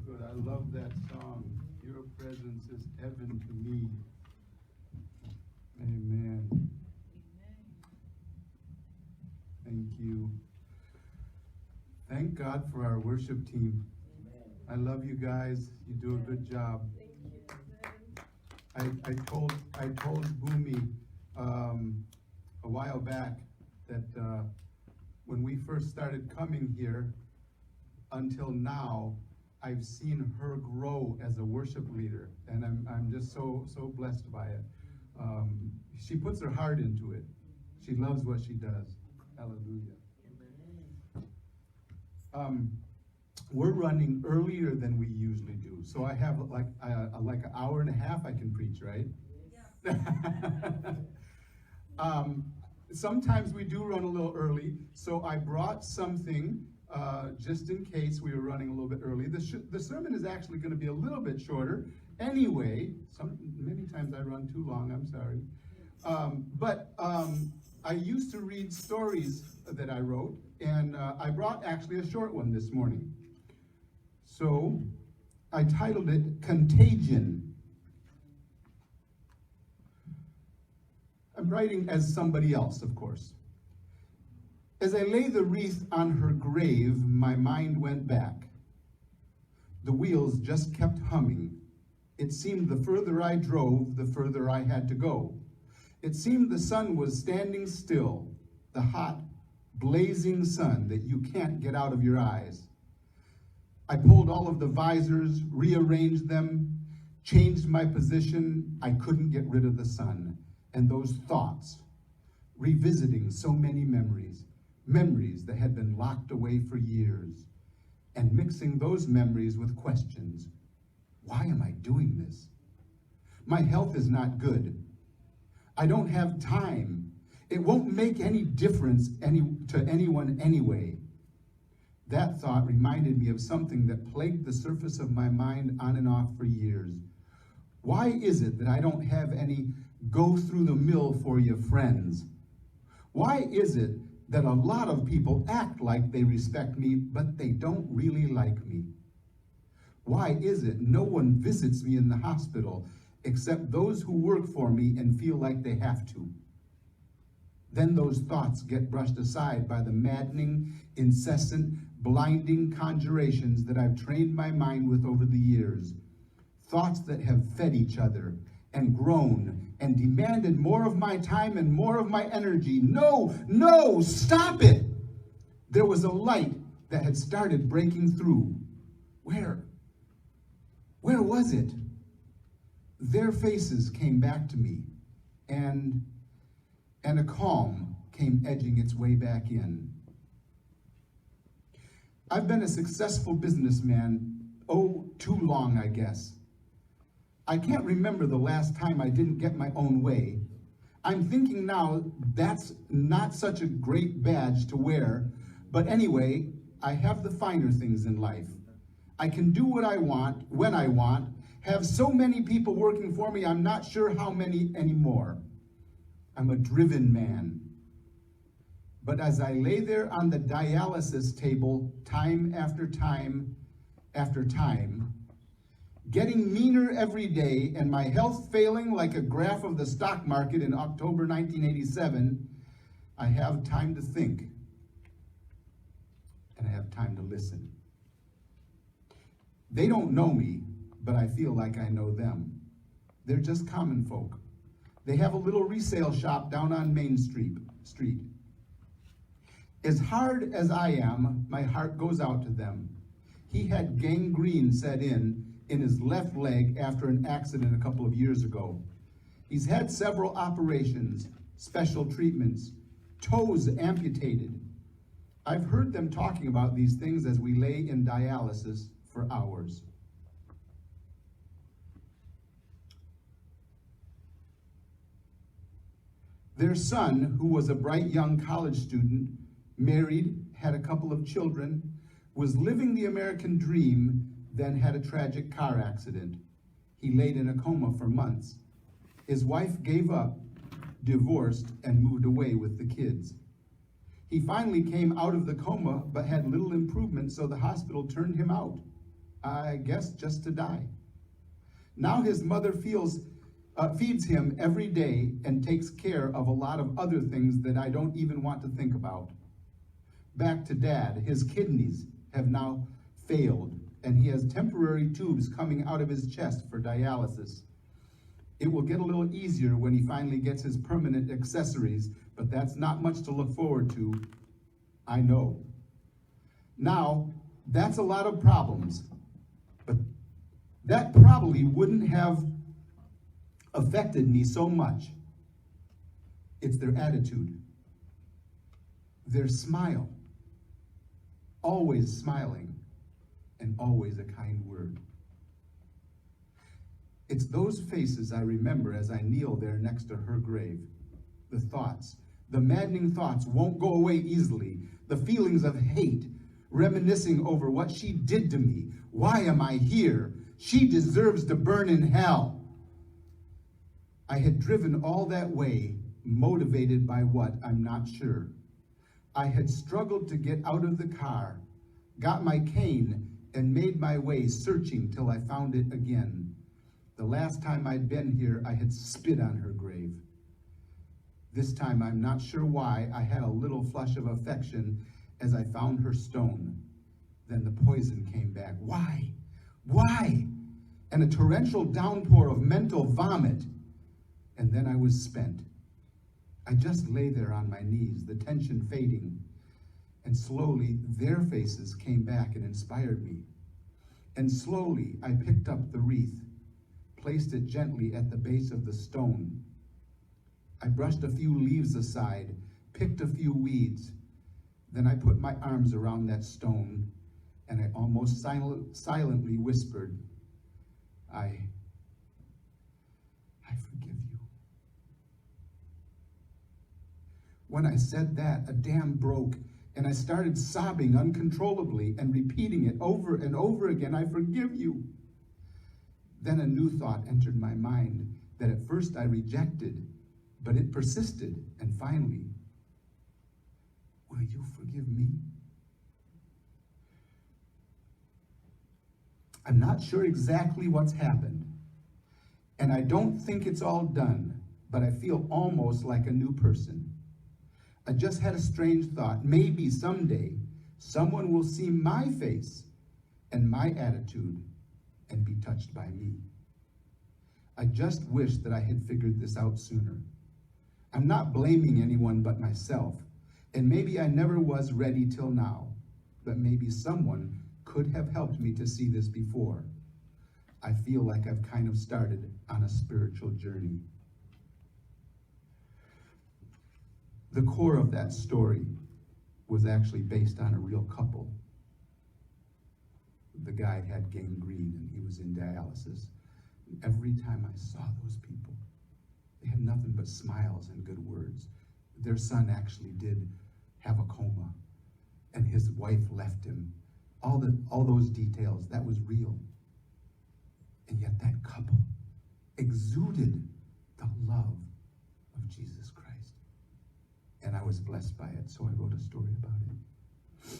good. I love that song. Your presence is heaven to me. Amen. Thank you. Thank God for our worship team. I love you guys. You do a good job. I told Boomy a while back that when we first started coming here until now, I've seen her grow as a worship leader, and I'm just so blessed by it. She puts her heart into it. She loves what she does. Hallelujah. We're running earlier than we usually do, so I have like an hour and a half I can preach, right? Yeah. Sometimes we do run a little early, so I brought something just in case we were running a little bit early. The sermon is actually going to be a little bit shorter. Anyway, many times I run too long, I'm sorry. But I used to read stories that I wrote, and I brought actually a short one this morning. So I titled it Contagion. I'm writing as somebody else, of course. As I lay the wreath on her grave, my mind went back. The wheels just kept humming. It seemed the further I drove, the further I had to go. It seemed the sun was standing still, the hot, blazing sun that you can't get out of your eyes. I pulled all of the visors, rearranged them, changed my position. I couldn't get rid of the sun. And those thoughts, revisiting so many memories that had been locked away for years, and mixing those memories with questions. Why am I doing this? My health is not good. I don't have time. It won't make any difference to anyone anyway. That thought reminded me of something that plagued the surface of my mind on and off for years. Why is it that I don't have any go through the mill for you friends? Why is it that a lot of people act like they respect me, but they don't really like me? Why is it no one visits me in the hospital except those who work for me and feel like they have to? Then those thoughts get brushed aside by the maddening, incessant, blinding conjurations that I've trained my mind with over the years. Thoughts that have fed each other and grown and demanded more of my time and more of my energy. No, stop it! There was a light that had started breaking through. Where was it? Their faces came back to me, and a calm came edging its way back in. I've been a successful businessman, too long, I guess. I can't remember the last time I didn't get my own way. I'm thinking now that's not such a great badge to wear, but anyway, I have the finer things in life. I can do what I want, when I want, have so many people working for me, I'm not sure how many anymore. I'm a driven man. But as I lay there on the dialysis table, time after time after time, getting meaner every day and my health failing like a graph of the stock market in October 1987, I have time to think, and I have time to listen. They don't know me, but I feel like I know them. They're just common folk. They have a little resale shop down on Main Street. As hard as I am, my heart goes out to them. He had gangrene set in his left leg after an accident a couple of years ago. He's had several operations, special treatments, toes amputated. I've heard them talking about these things as we lay in dialysis for hours. Their son, who was a bright young college student, married, had a couple of children, was living the American dream, then had a tragic car accident. He laid in a coma for months. His wife gave up, divorced, and moved away with the kids. He finally came out of the coma, but had little improvement, so the hospital turned him out I guess just to die. Now his mother feeds him every day and takes care of a lot of other things that I don't even want to think about. Back to Dad, his kidneys have now failed, and he has temporary tubes coming out of his chest for dialysis. It will get a little easier when he finally gets his permanent accessories, but that's not much to look forward to, I know. Now, that's a lot of problems, but that probably wouldn't have affected me so much. It's their attitude, their smile, always smiling, and always a kind word. It's those faces I remember as I kneel there next to her grave. The thoughts, the maddening thoughts won't go away easily. The feelings of hate, reminiscing over what she did to me. Why am I here? She deserves to burn in hell. I had driven all that way, motivated by what, I'm not sure. I had struggled to get out of the car, got my cane, and made my way searching till I found it again. The last time I'd been here, I had spit on her grave. This time, I'm not sure why, I had a little flush of affection as I found her stone. Then the poison came back. Why? Why? And a torrential downpour of mental vomit. And then I was spent. I just lay there on my knees, the tension fading. And slowly, their faces came back and inspired me. And slowly, I picked up the wreath, placed it gently at the base of the stone. I brushed a few leaves aside, picked a few weeds. Then I put my arms around that stone, and I almost silently whispered, I forgive you. When I said that, a dam broke, and I started sobbing uncontrollably and repeating it over and over again, I forgive you. Then a new thought entered my mind that at first I rejected, but it persisted, and finally, will you forgive me? I'm not sure exactly what's happened, and I don't think it's all done, but I feel almost like a new person. I just had a strange thought. Maybe someday someone will see my face and my attitude and be touched by me. I just wish that I had figured this out sooner. I'm not blaming anyone but myself, and maybe I never was ready till now, but maybe someone could have helped me to see this before. I feel like I've kind of started on a spiritual journey. The core of that story was actually based on a real couple. The guy had gangrene and he was in dialysis. And every time I saw those people, they had nothing but smiles and good words. Their son actually did have a coma, and his wife left him. All those details, that was real. And yet that couple exuded the love of Jesus Christ. And I was blessed by it, so I wrote a story about it.